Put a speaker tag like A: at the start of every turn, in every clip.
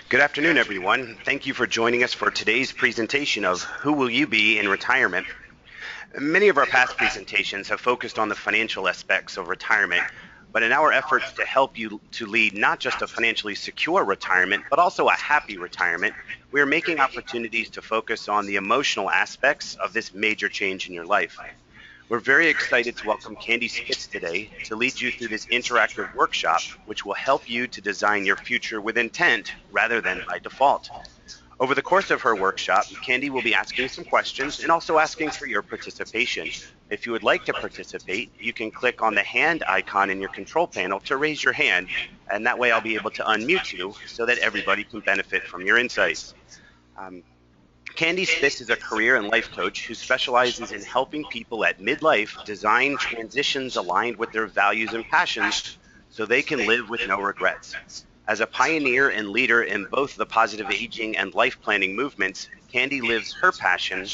A: Good afternoon, everyone. Thank you for joining us for today's presentation of Who Will You Be in Retirement? Many of our past presentations have focused on the financial aspects of retirement, but in our efforts to help you to lead not just a financially secure retirement, but also a happy retirement, we are making opportunities to focus on the emotional aspects of this major change in your life. We're very excited to welcome Candy Spitz today to lead you through this interactive workshop, which will help you to design your future with intent rather than by default. Over the course of her workshop, Candy will be asking some questions and also asking for your participation. If you would like to participate, you can click on the hand icon in your control panel to raise your hand, and that way I'll be able to unmute you so that everybody can benefit from your insights. Candy Spitz is a career and life coach who specializes in helping people at midlife design transitions aligned with their values and passions so they can live with no regrets. As a pioneer and leader in both the positive aging and life planning movements, Candy lives her passion,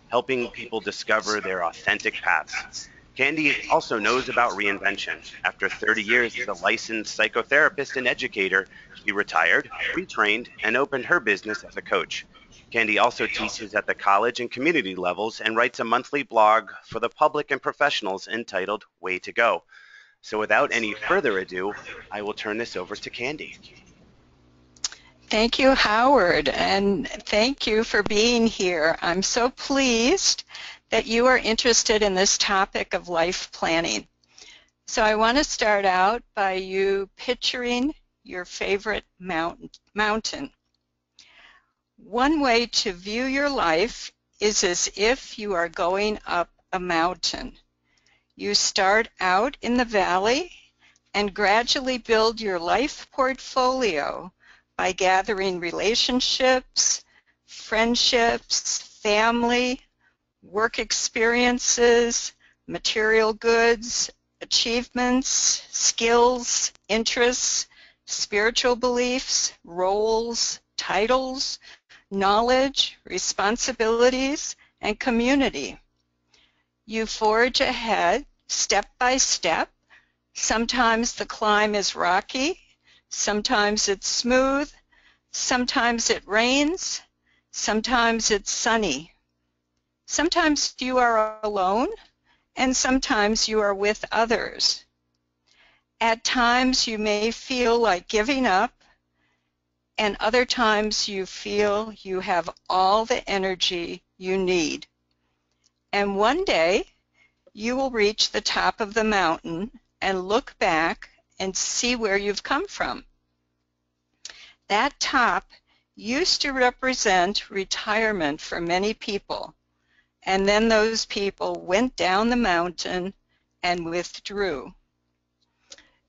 A: helping people discover their authentic paths. Candy also knows about reinvention. After 30 years as a licensed psychotherapist and educator, she retired, retrained, and opened her business as a coach. Candy also teaches at the college and community levels and writes a monthly blog for the public and professionals entitled Way to Go. So without any further ado, I will turn this over to Candy.
B: Thank you, Howard, and thank you for being here. I'm so pleased that you are interested in this topic of life planning. So I want to start out by you picturing your favorite mountain. One way to view your life is as if you are going up a mountain. You start out in the valley and gradually build your life portfolio by gathering relationships, friendships, family, work experiences, material goods, achievements, skills, interests, spiritual beliefs, roles, titles, knowledge, responsibilities, and community. You forge ahead step by step. Sometimes the climb is rocky, sometimes it's smooth, sometimes it rains, sometimes it's sunny. Sometimes you are alone, and sometimes you are with others. At times you may feel like giving up, and other times you feel you have all the energy you need. And one day you will reach the top of the mountain and look back and see where you've come from. That top used to represent retirement for many people, and then those people went down the mountain and withdrew.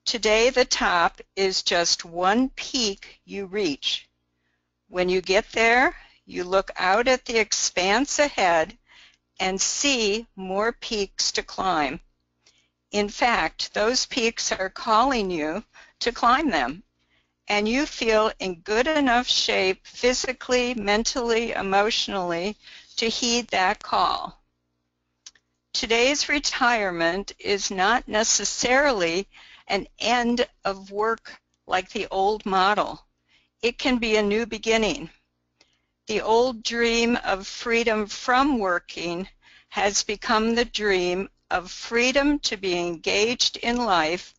B: Today the top is just one peak you reach. When you get there, you look out at the expanse ahead and see more peaks to climb. In fact, those peaks are calling you to climb them, and you feel in good enough shape physically, mentally, emotionally to heed that call. Today's retirement is not necessarily an end of work like the old model. It can be a new beginning. The old dream of freedom from working has become the dream of freedom to be engaged in life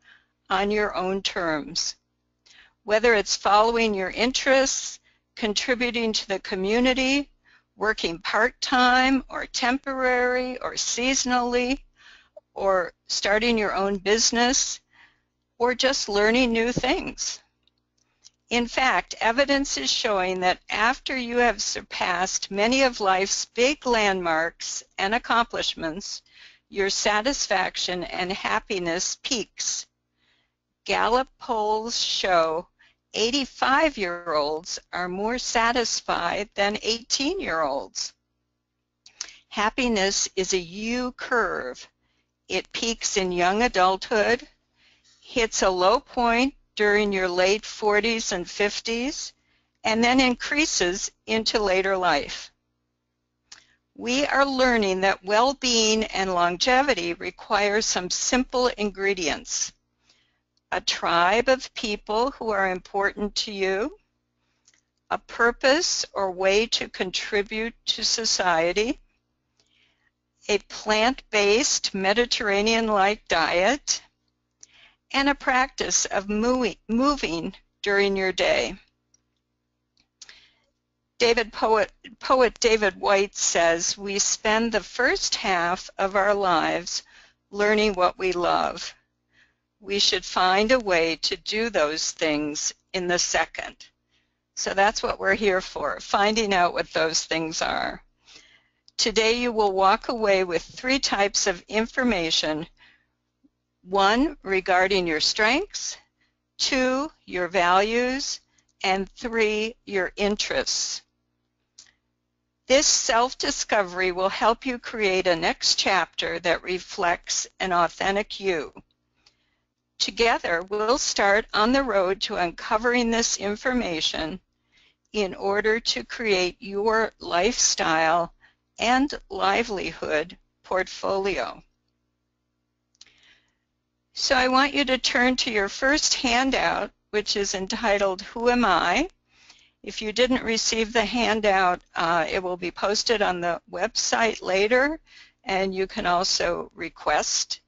B: on your own terms. Whether it's following your interests, contributing to the community, working part-time or temporary or seasonally, or starting your own business, or just learning new things. In fact, evidence is showing that after you have surpassed many of life's big landmarks and accomplishments, your satisfaction and happiness peaks. Gallup polls show 85-year-olds are more satisfied than 18-year-olds. Happiness is a U-curve. It peaks in young adulthood, hits a low point during your late 40s and 50s, and then increases into later life. We are learning that well-being and longevity require some simple ingredients. a tribe of people who are important to you, a purpose or way to contribute to society, a plant-based Mediterranean-like diet, and a practice of moving during your day. Poet David White says, "We spend the first half of our lives learning what we love. We should find a way to do those things in the second." So that's what we're here for, finding out what those things are. Today you will walk away with 3 types of information. 1, regarding your strengths, 2, your values, and 3, your interests. This self-discovery will help you create a next chapter that reflects an authentic you. Together, we'll start on the road to uncovering this information in order to create your lifestyle and livelihood portfolio. So I want you to turn to your first handout, which is entitled, Who Am I? If you didn't receive the handout, it will be posted on the website later, and you can also request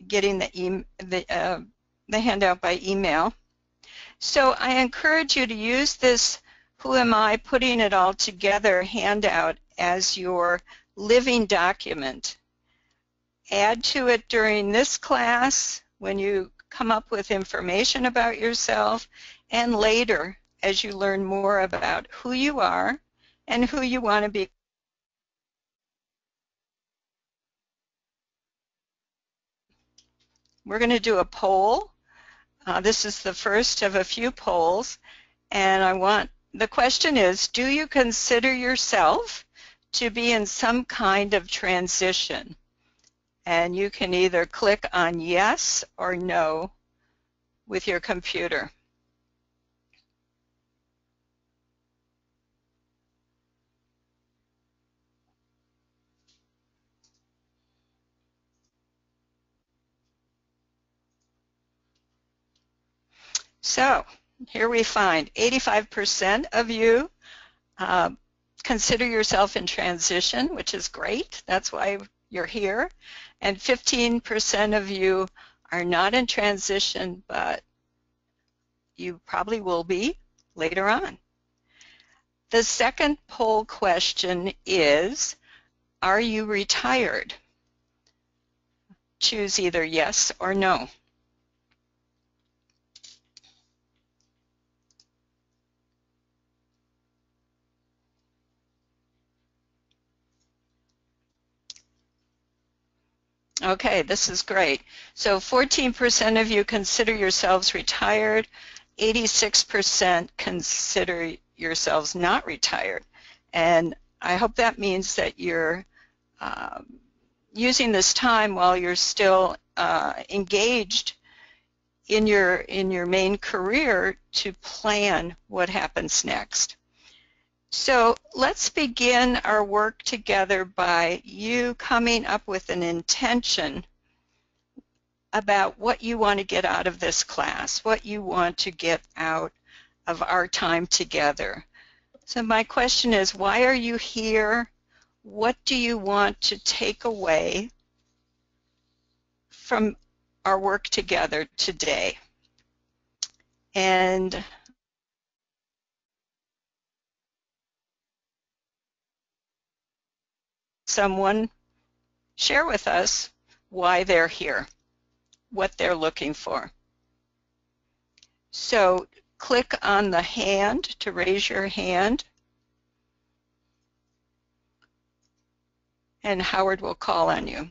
B: getting the handout by email. So I encourage you to use this Who Am I? Putting it all together handout as your living document. Add to it during this class when you come up with information about yourself, and later as you learn more about who you are and who you want to be. We're going to do a poll. This is the first of a few polls, and the question is, do you consider yourself to be in some kind of transition? And you can either click on yes or no with your computer. So here we find 85% of you consider yourself in transition, which is great. That's why you're here. And 15% of you are not in transition, but you probably will be later on. The second poll question is, are you retired? Choose either yes or no. Okay, this is great. So 14% of you consider yourselves retired, 86% consider yourselves not retired. And I hope that means that you're using this time while you're still engaged in your main career to plan what happens next. So let's begin our work together by you coming up with an intention about what you want to get out of this class, what you want to get out of our time together. So my question is, why are you here? What do you want to take away from our work together today? And someone share with us why they're here, what they're looking for. So click on the hand to raise your hand, and Howard will call on you.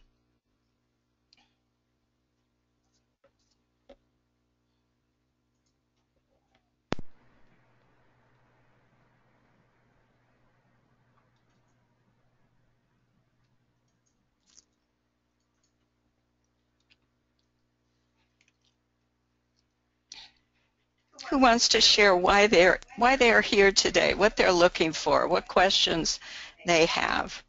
B: Who wants to share why they're here today, what they're looking for, what questions they have?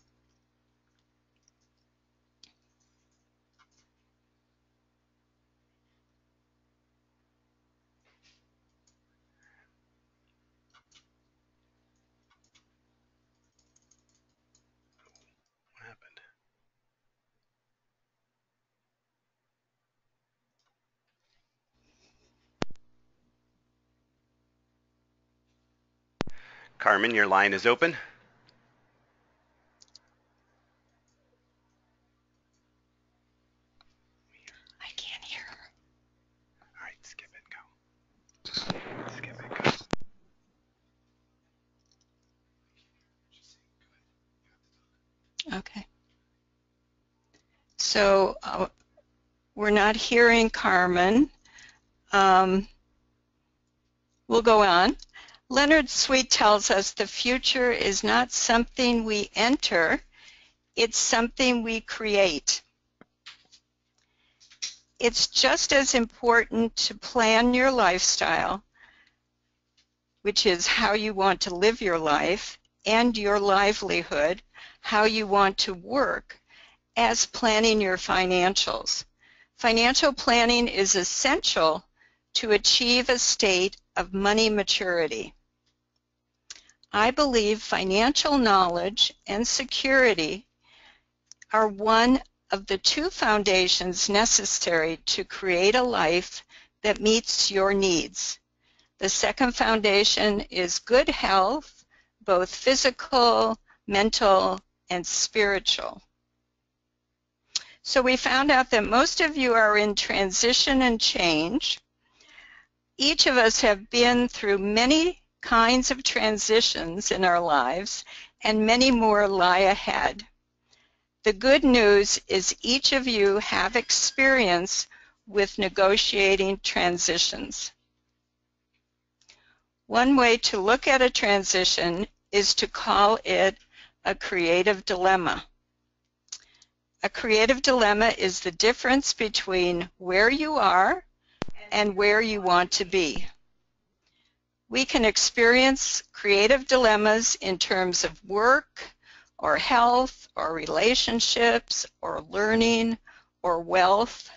A: Carmen, your line is open.
B: I can't hear her.
A: All right, skip it, go. Skip it, go.
B: Okay. So we're not hearing Carmen. We'll go on. Leonard Sweet tells us the future is not something we enter, it's something we create. It's just as important to plan your lifestyle, which is how you want to live your life, and your livelihood, how you want to work, as planning your financials. Financial planning is essential to achieve a state of money maturity. I believe financial knowledge and security are one of the two foundations necessary to create a life that meets your needs. The second foundation is good health, both physical, mental, and spiritual. So we found out that most of you are in transition and change. Each of us have been through many kinds of transitions in our lives, and many more lie ahead. The good news is each of you have experience with negotiating transitions. One way to look at a transition is to call it a creative dilemma. A creative dilemma is the difference between where you are and where you want to be. We can experience creative dilemmas in terms of work, or health, or relationships, or learning, or wealth.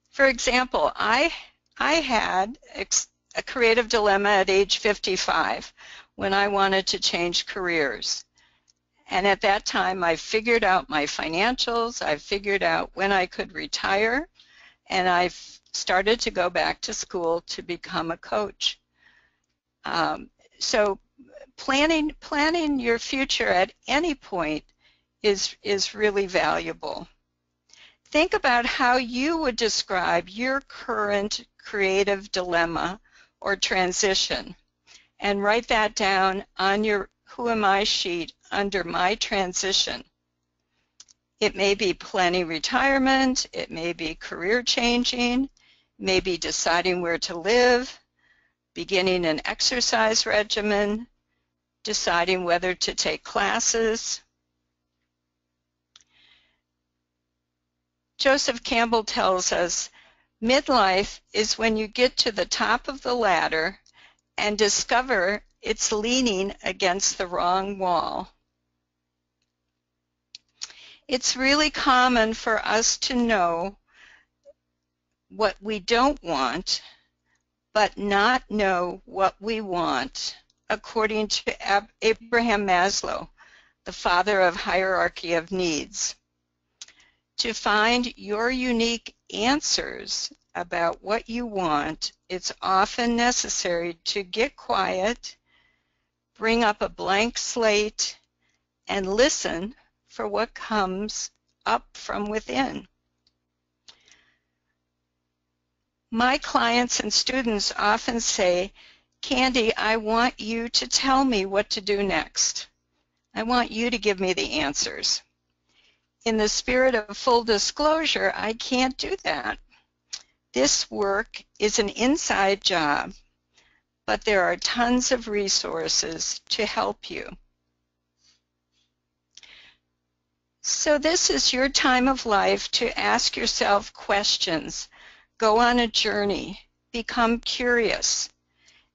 B: For example, I had a creative dilemma at age 55 when I wanted to change careers. And at that time, I figured out my financials, I figured out when I could retire, and I started to go back to school to become a coach. So planning your future at any point is really valuable. Think about how you would describe your current creative dilemma or transition, and write that down on your Who Am I sheet under My Transition. It may be planning retirement, it may be career changing, maybe deciding where to live, beginning an exercise regimen, deciding whether to take classes. Joseph Campbell tells us, midlife is when you get to the top of the ladder and discover it's leaning against the wrong wall. It's really common for us to know what we don't want, but not know what we want, according to Abraham Maslow, the father of hierarchy of needs. To find your unique answers about what you want, it's often necessary to get quiet, bring up a blank slate, and listen for what comes up from within. My clients and students often say, Candy, I want you to tell me what to do next. I want you to give me the answers. In the spirit of full disclosure, I can't do that. This work is an inside job, but there are tons of resources to help you. So this is your time of life to ask yourself questions, go on a journey, become curious.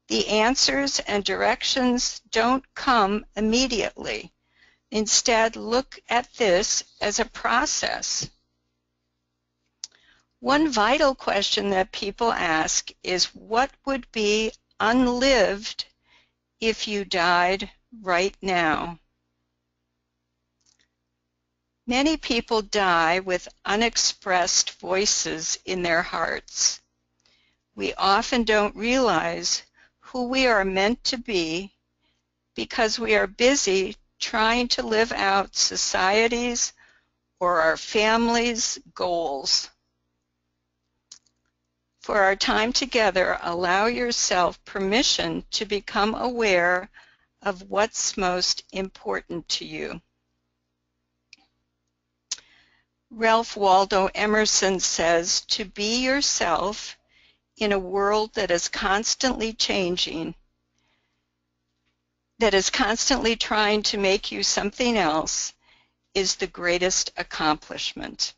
B: The answers and directions don't come immediately. Instead, look at this as a process. One vital question that people ask is, what would be unlived if you died right now? Many people die with unexpressed voices in their hearts. We often don't realize who we are meant to be because we are busy trying to live out society's or our family's goals. For our time together, allow yourself permission to become aware of what's most important to you. Ralph Waldo Emerson says, to be yourself in a world that is constantly changing, that is constantly trying to make you something else, is the greatest accomplishment.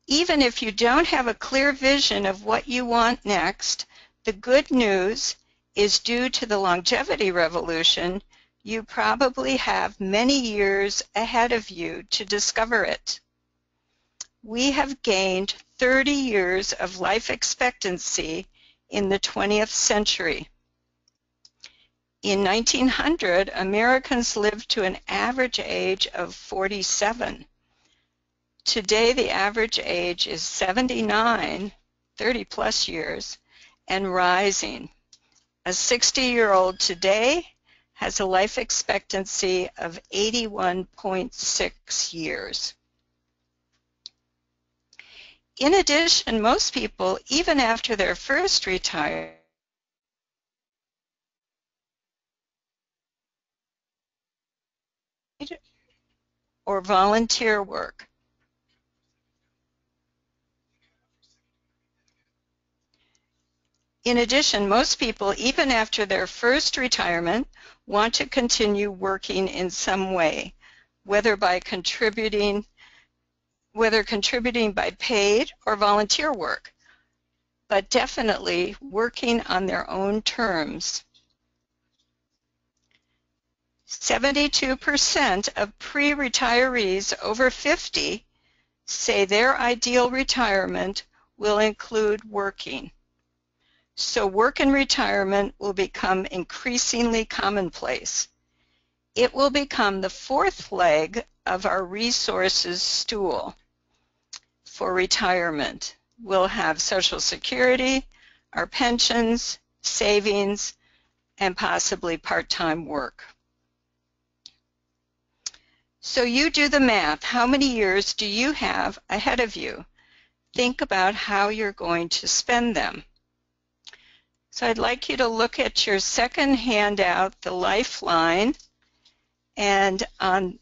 B: Even if you don't have a clear vision of what you want next, the good news is due to the longevity revolution, you probably have many years ahead of you to discover it. We have gained 30 years of life expectancy in the 20th century. In 1900, Americans lived to an average age of 47. Today, the average age is 79, 30-plus years, and rising. A 60-year-old today has a life expectancy of 81.6 years. In addition, most people, even after their first retirement, or volunteer work. In addition, most people, even after their first retirement, want to continue working in some way, whether contributing by paid or volunteer work, but definitely working on their own terms. 72% of pre-retirees over 50 say their ideal retirement will include working. So work in retirement will become increasingly commonplace. It will become the fourth leg of our resources stool for retirement. We'll have Social Security, our pensions, savings, and possibly part-time work. So you do the math. How many years do you have ahead of you? Think about how you're going to spend them. So I'd like you to look at your second handout, the Lifeline, and on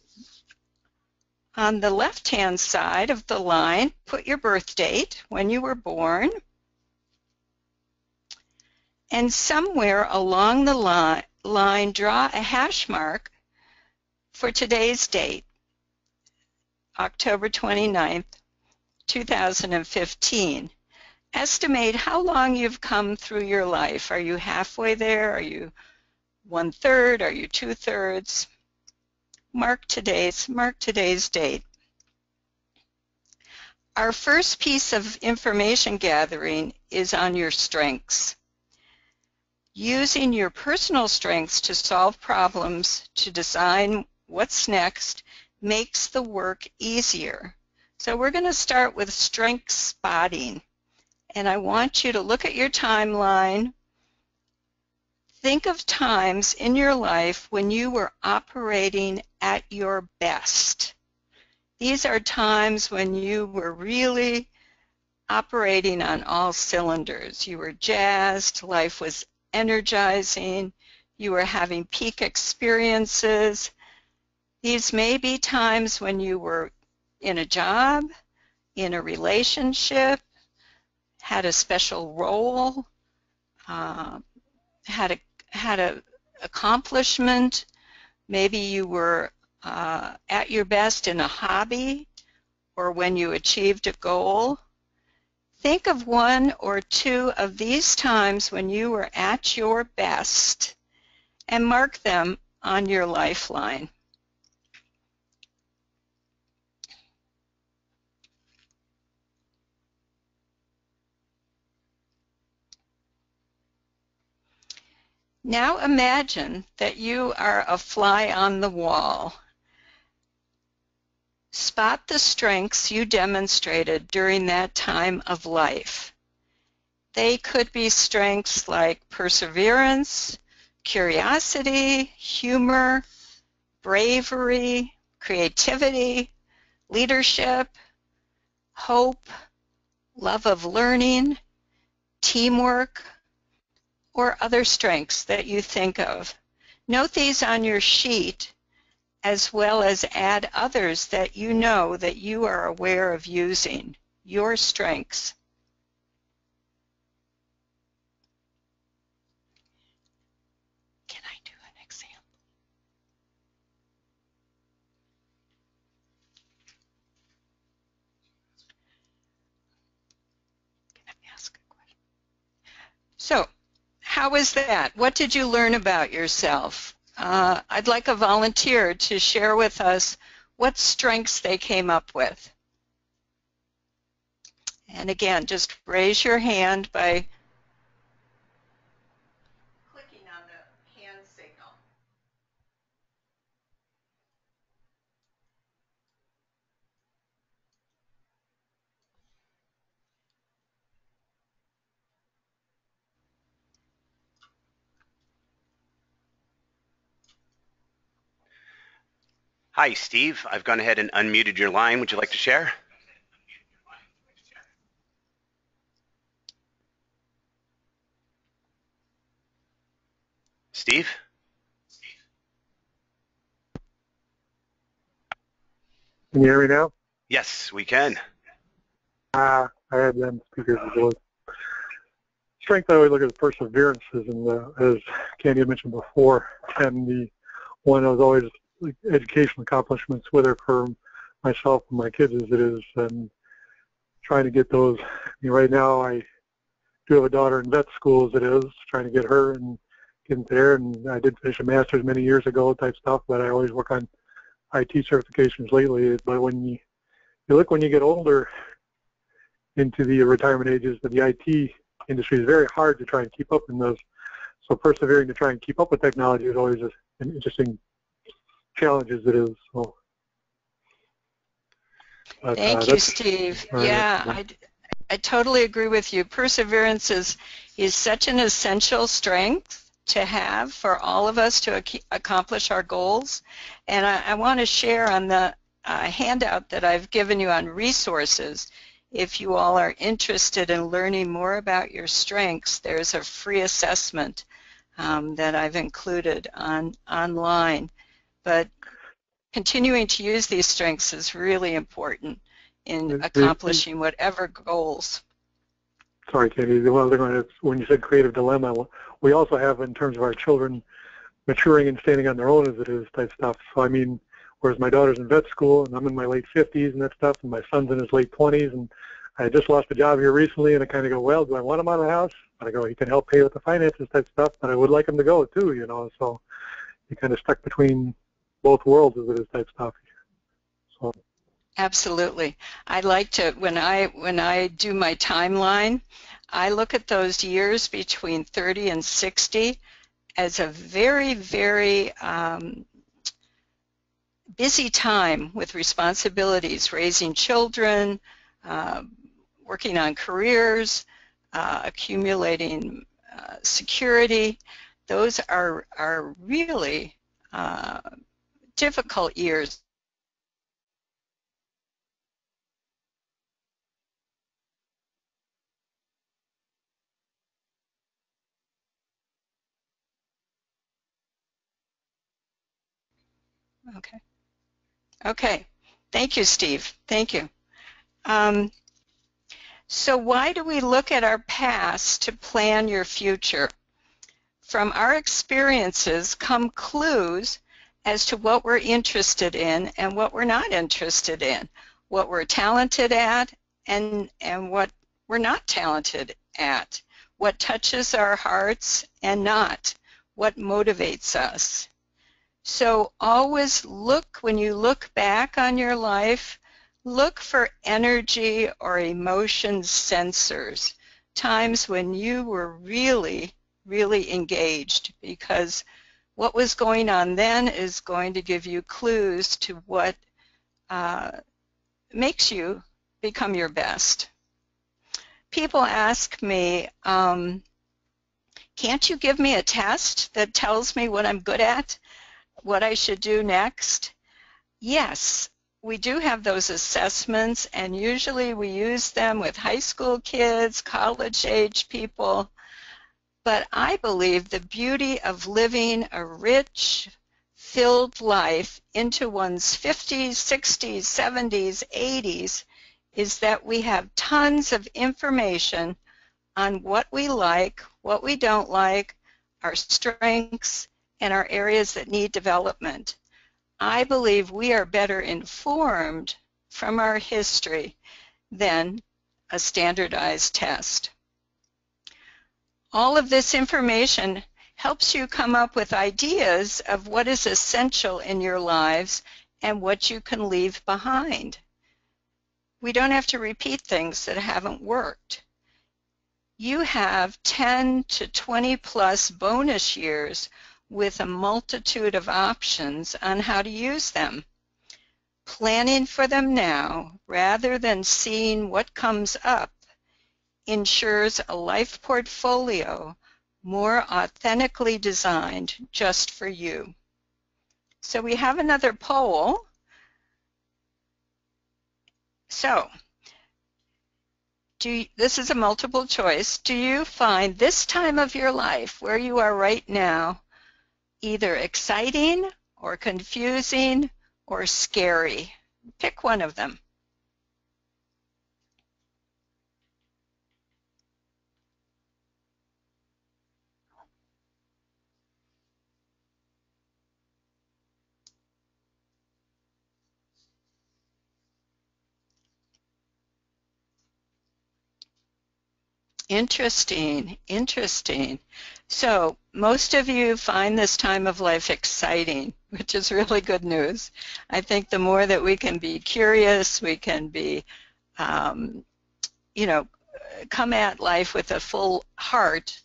B: the left-hand side of the line, put your birth date, when you were born, and somewhere along the line, draw a hash mark for today's date, October 29th, 2015. Estimate how long you've come through your life. Are you halfway there? Are you 1/3? Are you 2/3? Mark today's date. Our first piece of information gathering is on your strengths. Using your personal strengths to solve problems, to design what's next, makes the work easier. So we're going to start with strength spotting. And I want you to look at your timeline. Think of times in your life when you were operating at your best. These are times when you were really operating on all cylinders. You were jazzed, life was energizing, you were having peak experiences. These may be times when you were in a job, in a relationship, had a special role, had a accomplishment. Maybe you were at your best in a hobby or when you achieved a goal. Think of one or two of these times when you were at your best and mark them on your lifeline. Now imagine that you are a fly on the wall. Spot the strengths you demonstrated during that time of life. They could be strengths like perseverance, curiosity, humor, bravery, creativity, leadership, hope, love of learning, teamwork, or other strengths that you think of. Note these on your sheet, as well as add others that you know that you are aware of using, your strengths. Can I do an example? Can I ask a question? So, how was that? What did you learn about yourself? I'd like a volunteer to share with us what strengths they came up with. And again, just raise your hand by clicking on the hand signal.
A: Hi, Steve. I've gone ahead and unmuted your line. Would you like to share? Steve?
C: Can you hear me now?
A: Yes, we can.
C: I had them speakers as well. Strength I always look at is perseverance, and as Candy had mentioned before, and the one that was always like, educational accomplishments, whether for myself and my kids as it is, and trying to get those. I mean, right now I do have a daughter in vet school as it is, trying to get her and getting there, and I did finish a master's many years ago type stuff, but I always work on IT certifications lately. But when you look when you get older into the retirement ages, but the IT industry is very hard to try and keep up in those. So persevering to try and keep up with technology is always an interesting challenge as it is. So,
B: Thank you, Steve. Yeah, I totally agree with you. Perseverance is such an essential strength to have for all of us to accomplish our goals. And I want to share on the handout that I've given you on resources. If you all are interested in learning more about your strengths, there's a free assessment that I've included online. But continuing to use these strengths is really important in accomplishing whatever goals.
C: Sorry, Katie. The other one is when you said creative dilemma, we also have in terms of our children maturing and standing on their own as it is type stuff. So I mean, whereas my daughter's in vet school and I'm in my late 50s and that stuff, and my son's in his late 20s, and I just lost a job here recently, and I kind of go, well, do I want him out of the house? And I go, he can help pay with the finances type stuff, but I would like him to go too, you know. So you're kind of stuck between both worlds as it is type stuff. So.
B: Absolutely. I like to, when I do my timeline, I look at those years between 30 and 60 as a very, very busy time with responsibilities, raising children, working on careers, accumulating security. Those are really difficult years. Okay. Thank you, Steve. Thank you. So why do we look at our past to plan your future? From our experiences come clues as to what we're interested in and what we're not interested in, what we're talented at and what we're not talented at, what touches our hearts and not, what motivates us. So always look, when you look back on your life, look for energy or emotion sensors, times when you were really, really engaged, because what was going on then is going to give you clues to what makes you become your best. people ask me, can't you give me a test that tells me what I'm good at, what I should do next? Yes, we do have those assessments, and usually we use them with high school kids, college-age people. But I believe the beauty of living a rich, filled life into one's 50s, 60s, 70s, 80s is that we have tons of information on what we like, what we don't like, our strengths, and our areas that need development. I believe we are better informed from our history than a standardized test. All of this information helps you come up with ideas of what is essential in your lives and what you can leave behind. We don't have to repeat things that haven't worked. You have 10 to 20 plus bonus years with a multitude of options on how to use them. Planning for them now, rather than seeing what comes up, ensures a life portfolio more authentically designed just for you. So we have another poll. So, this is a multiple choice. Do you find this time of your life, where you are right now, either exciting or confusing or scary? Pick one of them. Interesting, interesting. So most of you find this time of life exciting, which is really good news. I think the more that we can be curious, we can be, come at life with a full heart,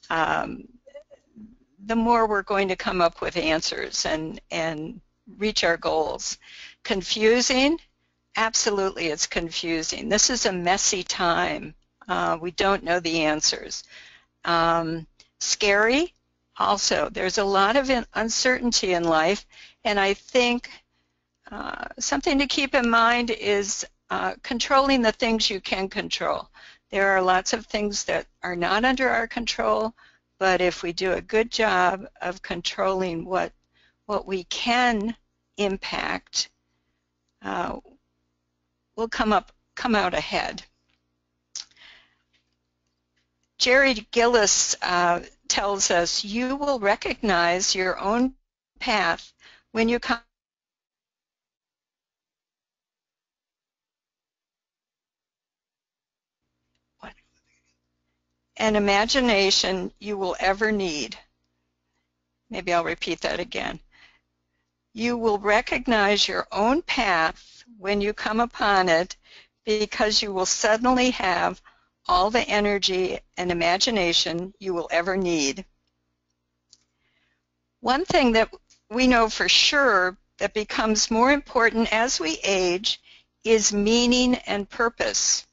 B: the more we're going to come up with answers and reach our goals. Confusing? Absolutely, it's confusing. This is a messy time. We don't know the answers. Scary? Also, there's a lot of uncertainty in life, and I think something to keep in mind is controlling the things you can control. There are lots of things that are not under our control, but if we do a good job of controlling what we can impact, we'll come out ahead. Jerry Gillis tells us, you will recognize your own path when you come an imagination you will ever need. Maybe I'll repeat that again. You will recognize your own path when you come upon it, because you will suddenly have all the energy and imagination you will ever need. One thing that we know for sure that becomes more important as we age is meaning and purpose.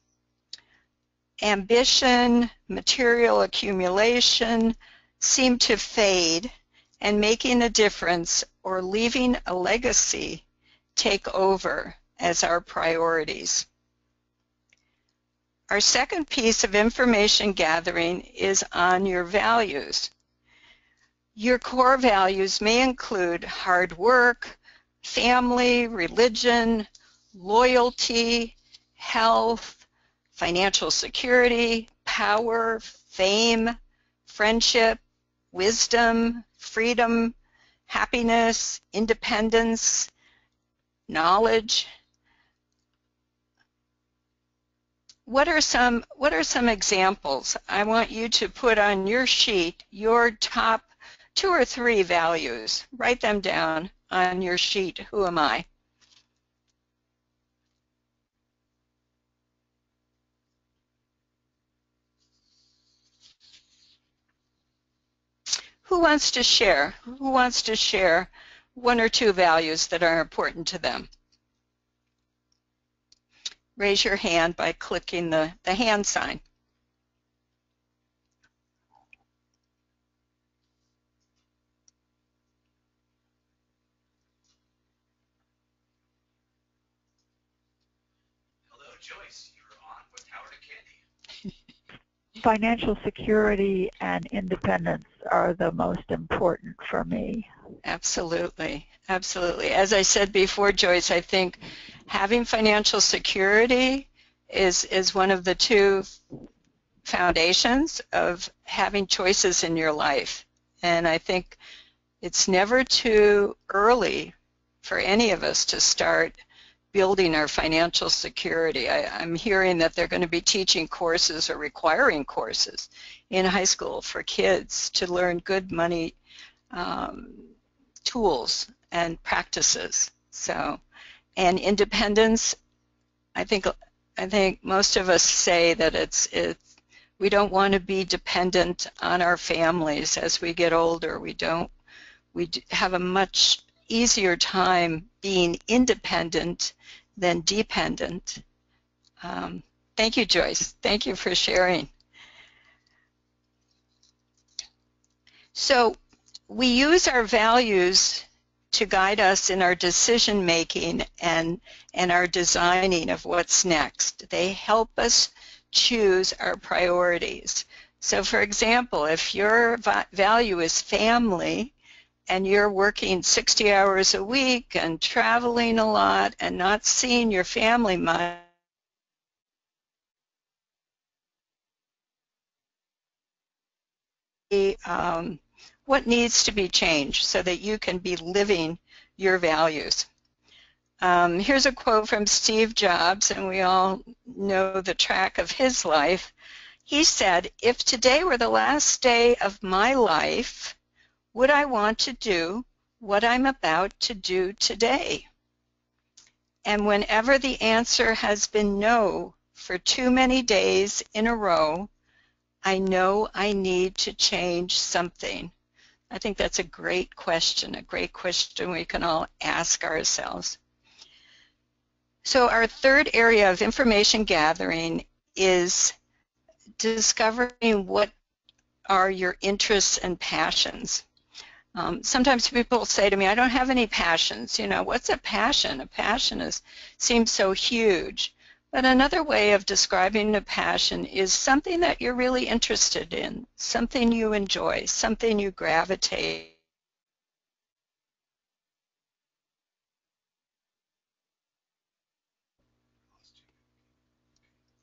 B: Ambition, material accumulation seem to fade, and making a difference or leaving a legacy take over as our priorities. Our second piece of information gathering is on your values. Your core values may include hard work, family, religion, loyalty, health, financial security, power, fame, friendship, wisdom, freedom, happiness, independence, knowledge. What are some examples? I want you to put on your sheet your top 2 or 3 values. Write them down on your sheet. Who am I? Who wants to share? Who wants to share 1 or 2 values that are important to them? Raise your hand by clicking the hand sign.
D: Financial security and independence are the most important for me.
B: Absolutely. Absolutely. As I said before, Joyce, I think having financial security is one of the two foundations of having choices in your life. And I think it's never too early for any of us to start building our financial security. I'm hearing that they're going to be teaching courses or requiring courses in high school for kids to learn good money tools and practices. So, and independence, I think most of us say that it's we don't want to be dependent on our families as we get older. We have a much easier time being independent than dependent. Thank you, Joyce. Thank you for sharing. So we use our values to guide us in our decision making and our designing of what's next. They help us choose our priorities. So for example, if your value is family and you're working 60 hours a week and traveling a lot and not seeing your family much, what needs to be changed so that you can be living your values. Here's a quote from Steve Jobs, and we all know the track of his life. He said, "If today were the last day of my life, would I want to do what I'm about to do today?" And whenever the answer has been no for too many days in a row, I know I need to change something. I think that's a great question we can all ask ourselves. So our third area of information gathering is discovering what are your interests and passions. Sometimes people say to me, I don't have any passions. You know, what's a passion? A passion seems so huge. But another way of describing a passion is something that you're really interested in, something you enjoy, something you gravitate.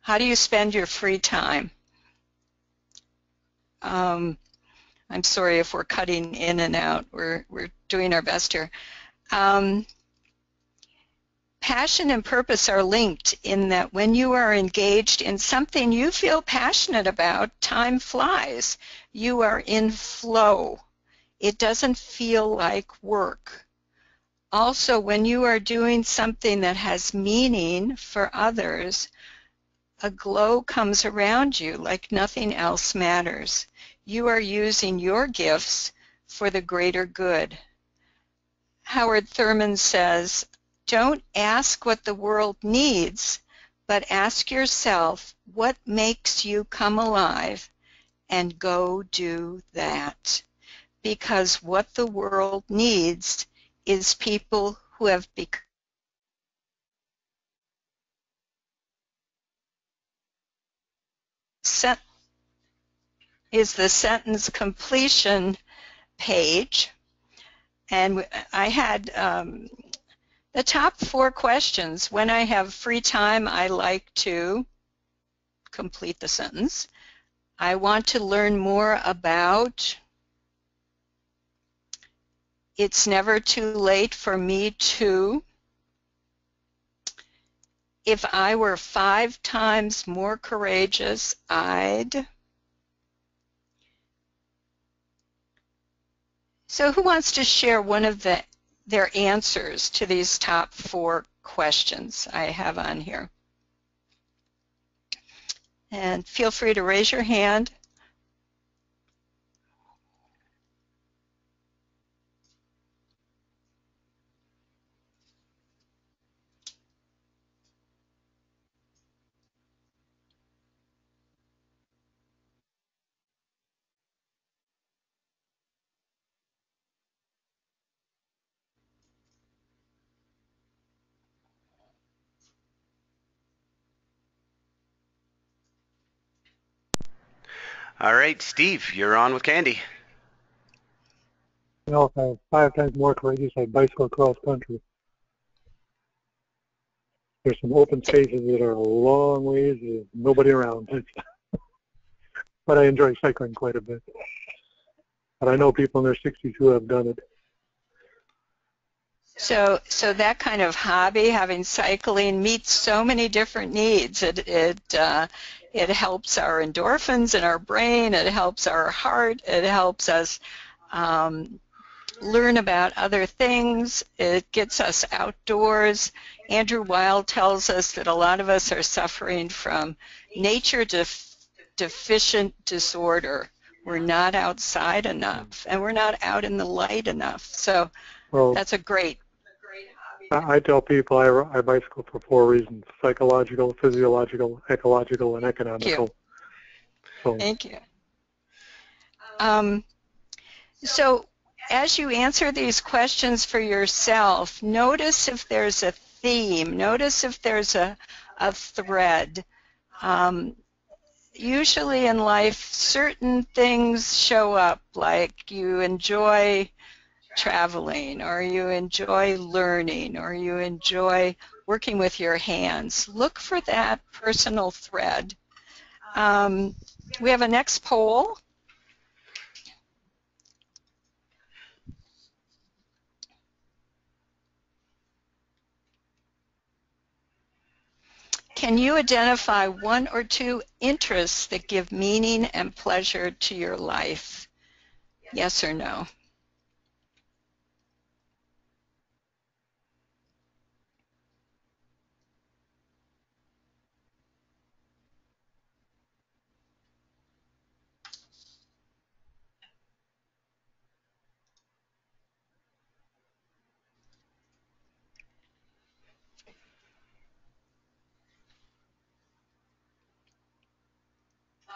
B: How do you spend your free time? I'm sorry if we're cutting in and out. We're doing our best here. Passion and purpose are linked in that when you are engaged in something you feel passionate about, time flies. You are in flow. It doesn't feel like work. Also, when you are doing something that has meaning for others, a glow comes around you like nothing else matters. You are using your gifts for the greater good. Howard Thurman says, don't ask what the world needs, but ask yourself what makes you come alive and go do that. Because what the world needs is people who have become is the sentence completion page. And I had the top 4 questions. When I have free time, I like to complete the sentence. I want to learn more about. It's never too late for me to. If I were 5 times more courageous, I'd. So who wants to share one of their answers to these top 4 questions I have on here? And feel free to raise your hand.
A: All right, Steve, you're on with Candy.
C: You know, if I was 5 times more courageous, I'd bicycle across country. There's some open spaces that are a long ways, there's nobody around. But I enjoy cycling quite a bit. But I know people in their 60s who have done it.
B: So that kind of hobby, having cycling, meets so many different needs. It helps our endorphins in our brain. It helps our heart. It helps us learn about other things. It gets us outdoors. Andrew Weil tells us that a lot of us are suffering from nature deficient disorder. We're not outside enough, and we're not out in the light enough. So that's a great.
C: I tell people I bicycle for 4 reasons: psychological, physiological, ecological, and economical.
B: Thank you. So as you answer these questions for yourself, notice if there's a theme. Notice if there's a thread. Usually in life, certain things show up, like you enjoy traveling, or you enjoy learning, or you enjoy working with your hands. Look for that personal thread. We have a next poll. Can you identify 1 or 2 interests that give meaning and pleasure to your life? Yes or no?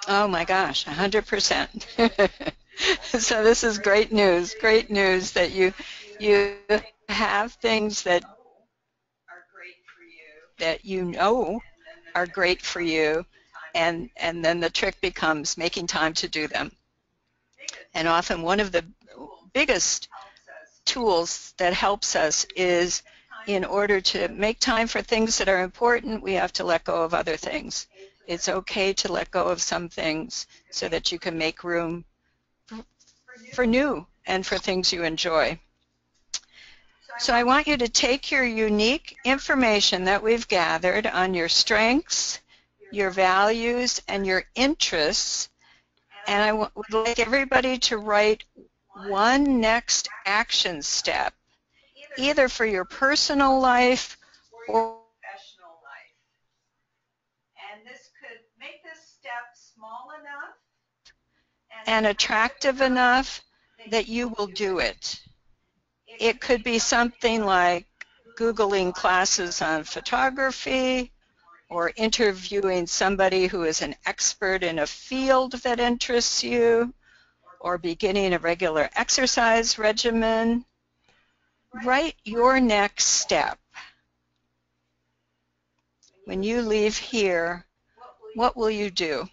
B: Oh my gosh, 100%. So this is great news that you have things that you know are great for you, and then the trick becomes making time to do them. And often one of the biggest tools that helps us is, in order to make time for things that are important, we have to let go of other things. It's okay to let go of some things so that you can make room for new and for things you enjoy. So I want you to take your unique information that we've gathered on your strengths, your values, and your interests, and I would like everybody to write one next action step, either for your personal life or professional life. And this could make this step small enough and attractive enough that you will do it. It could be something like Googling classes on photography, or interviewing somebody who is an expert in a field that interests you, or beginning a regular exercise regimen. Write your next step. When you leave here, what will you do?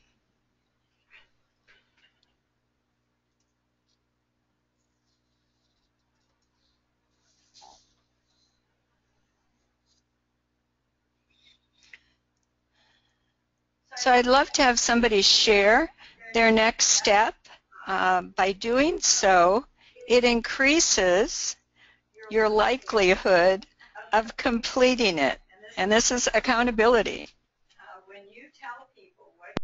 B: So I'd love to have somebody share their next step. By doing so, it increases your likelihood of completing it. And this is accountability. When you tell people what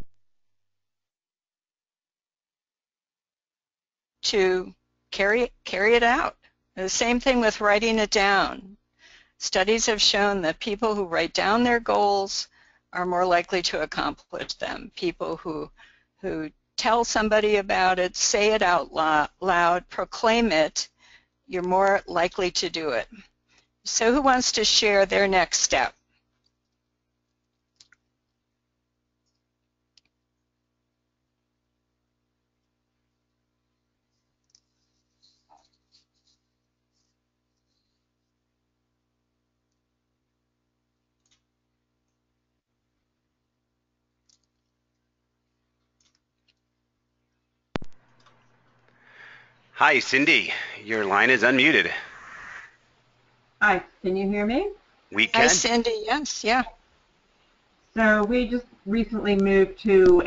B: to carry it out. The same thing with writing it down. Studies have shown that people who write down their goals are more likely to accomplish them. People who tell somebody about it, say it out loud, proclaim it, you're more likely to do it. So who wants to share their next step?
A: Hi, Cindy. Your line is unmuted.
E: Hi, can you hear me?
A: We
B: Hi,
A: can.
B: Cindy. Yes, yeah.
E: So we just recently moved to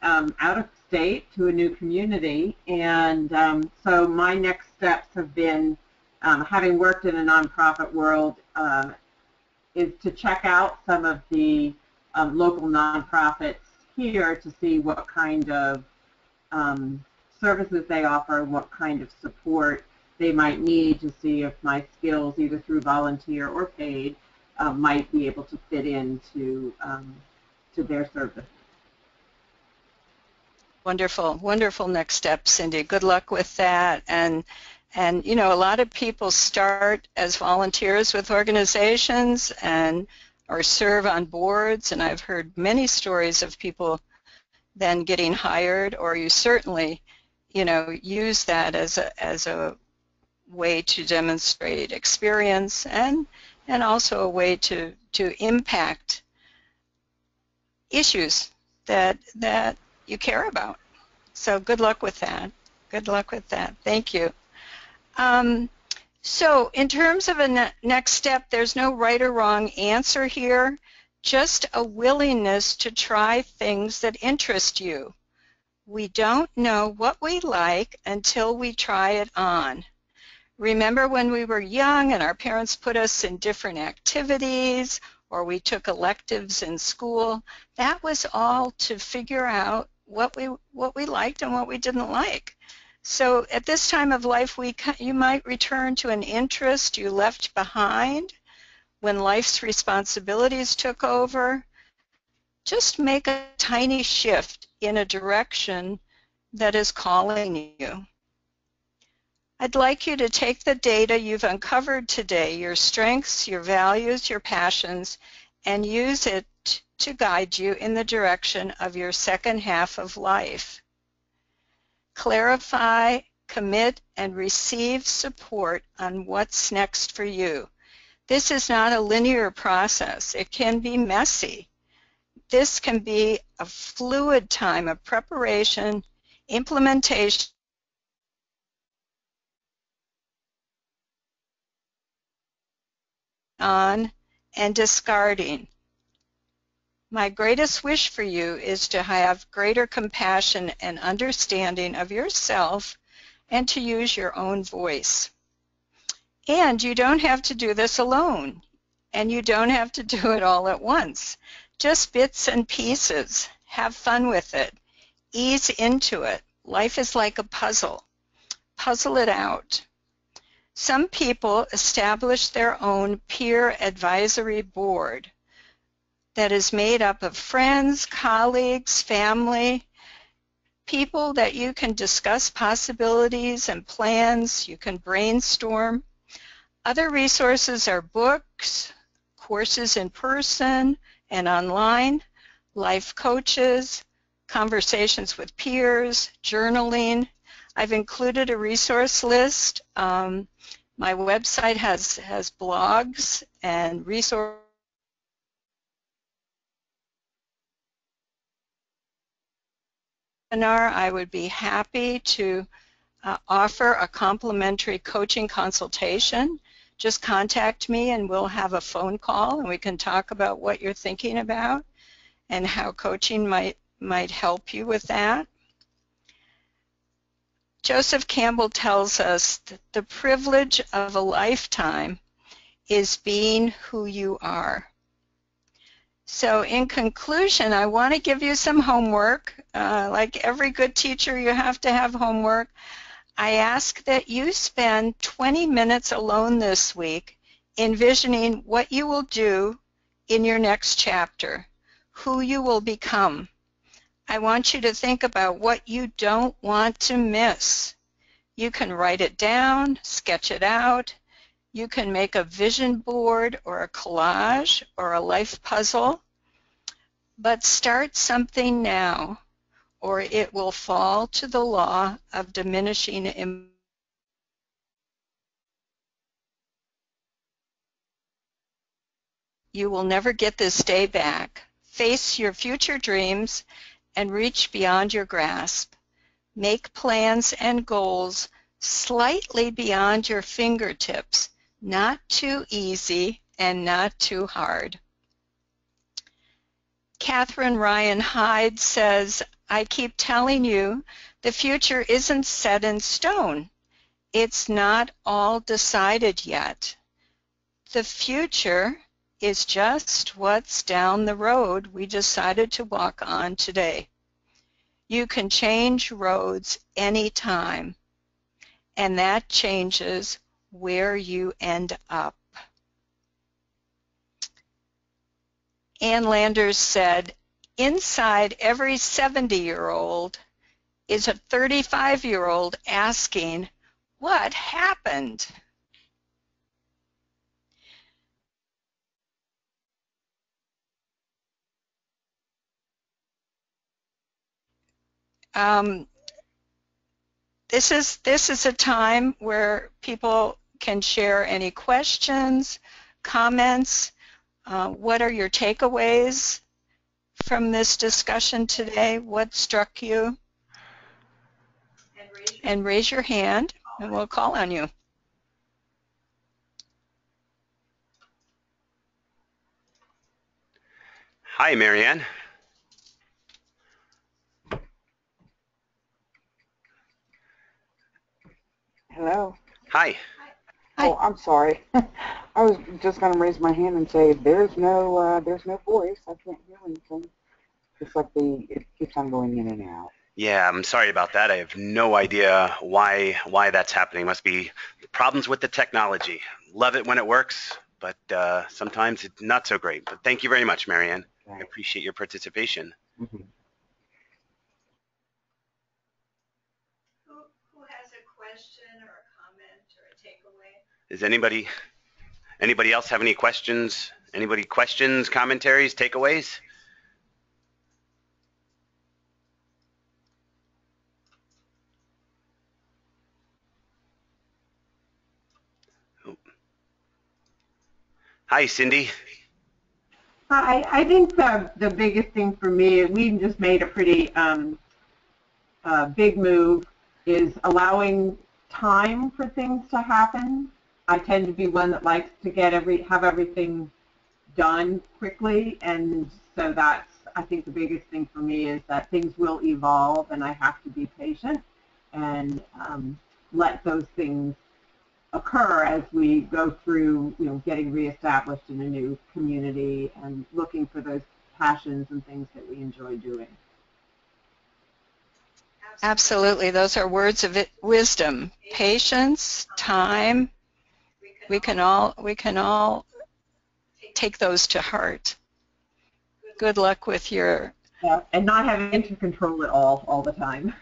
E: out of state to a new community, and so my next steps have been, having worked in a nonprofit world, is to check out some of the local nonprofits here to see what kind of services they offer and what kind of support they might need, to see if my skills, either through volunteer or paid, might be able to fit into to their service.
B: Wonderful, wonderful next step, Cindy. Good luck with that. And you know, a lot of people start as volunteers with organizations or serve on boards, and I've heard many stories of people then getting hired, or you certainly, you know, use that as a way to demonstrate experience and also a way to impact issues that you care about. So good luck with that. Good luck with that. Thank you. So in terms of a next step, there's no right or wrong answer here, just a willingness to try things that interest you. We don't know what we like until we try it on. Remember when we were young and our parents put us in different activities, or we took electives in school? That was all to figure out what we liked and what we didn't like. So at this time of life, you might return to an interest you left behind when life's responsibilities took over. Just make a tiny shift in a direction that is calling you. I'd like you to take the data you've uncovered today, your strengths, your values, your passions, and use it to guide you in the direction of your second half of life. Clarify, commit, and receive support on what's next for you. This is not a linear process. It can be messy. This can be a fluid time of preparation, implementation, on, and discarding. My greatest wish for you is to have greater compassion and understanding of yourself and to use your own voice. And you don't have to do this alone, and you don't have to do it all at once. Just bits and pieces. Have fun with it. Ease into it. Life is like a puzzle. Puzzle it out. Some people establish their own peer advisory board that is made up of friends, colleagues, family, people that you can discuss possibilities and plans, you can brainstorm. Other resources are books, courses in person and online, life coaches, conversations with peers, journaling. I've included a resource list. My website has blogs and resources. I would be happy to offer a complimentary coaching consultation. Just contact me and we'll have a phone call and we can talk about what you're thinking about and how coaching might help you with that. Joseph Campbell tells us that the privilege of a lifetime is being who you are. So in conclusion, I want to give you some homework. Like every good teacher, you have to have homework. I ask that you spend 20 minutes alone this week envisioning what you will do in your next chapter, who you will become. I want you to think about what you don't want to miss. You can write it down, sketch it out. You can make a vision board or a collage or a life puzzle. But start something now, or it will fall to the law of diminishing importance. You will never get this day back. Face your future dreams and reach beyond your grasp. Make plans and goals slightly beyond your fingertips, not too easy and not too hard. Catherine Ryan Hyde says, I keep telling you the future isn't set in stone. It's not all decided yet. The future is just what's down the road we decided to walk on today. You can change roads anytime, and that changes where you end up. Ann Landers said, inside every 70-year-old is a 35-year-old asking, what happened? This is a time where people can share any questions, comments. What are your takeaways from this discussion today? What struck you? And raise your hand, and we'll call on you.
A: Hi, Marianne.
F: Hello.
A: Hi.
F: Oh, I'm sorry. I was just going to raise my hand and say there's no voice. I can't hear anything. It's like it keeps on going in and out.
A: Yeah, I'm sorry about that. I have no idea why that's happening. Must be problems with the technology. Love it when it works, but sometimes it's not so great. But thank you very much, Marianne.
F: Right.
A: I appreciate your participation.
F: Mm-hmm.
B: Who has a question or a comment or a takeaway?
A: Does anybody else have any questions? Anybody questions, commentaries, takeaways? Hi, Cindy.
E: Hi, I think the biggest thing for me, we just made a pretty big move, is allowing time for things to happen. I tend to be one that likes to have everything done quickly, and so that's, I think the biggest thing for me is that things will evolve, and I have to be patient and let those things occur as we go through, getting reestablished in a new community and looking for those passions and things that we enjoy doing.
B: Absolutely. Those are words of wisdom. Patience, time. We can all take those to heart. Good luck with your...
E: Yeah, and not having to control it all the time.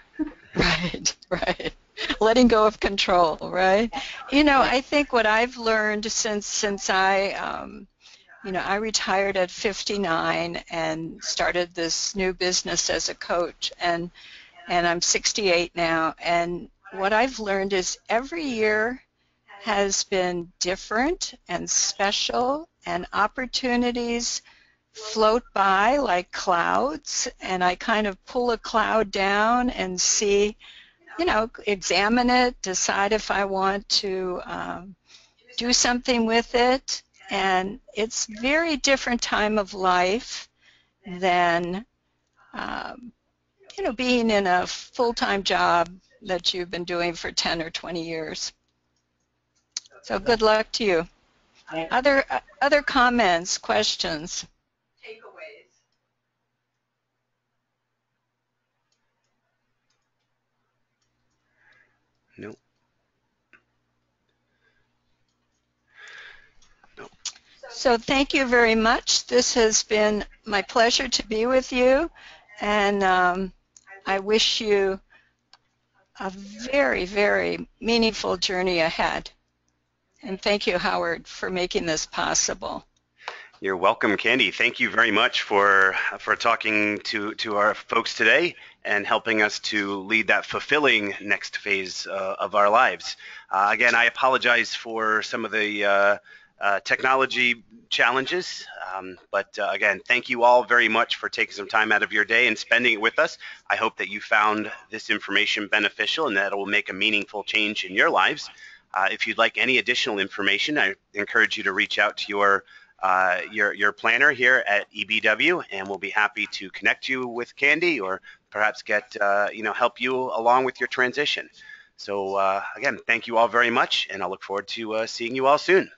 B: Right. Letting go of control, right? I think what I've learned since I retired at 59 and started this new business as a coach, and I'm 68 now, and what I've learned is every year has been different and special, and opportunities float by like clouds, and I kind of pull a cloud down and see, examine it, decide if I want to do something with it, and it's a very different time of life than being in a full-time job that you've been doing for 10 or 20 years. So good luck to you. Other comments, questions? Takeaways?
A: No.
B: So thank you very much. This has been my pleasure to be with you, and I wish you a very, very meaningful journey ahead. And thank you, Howard, for making this possible.
A: You're welcome, Candy. Thank you very much for talking to our folks today and helping us to lead that fulfilling next phase of our lives. Again, I apologize for some of the technology challenges. But again, thank you all very much for taking some time out of your day and spending it with us. I hope that you found this information beneficial and that it will make a meaningful change in your lives. If you'd like any additional information, I encourage you to reach out to your planner here at EBW, and we'll be happy to connect you with Candy or perhaps get help you along with your transition. So again, thank you all very much, and I look forward to seeing you all soon.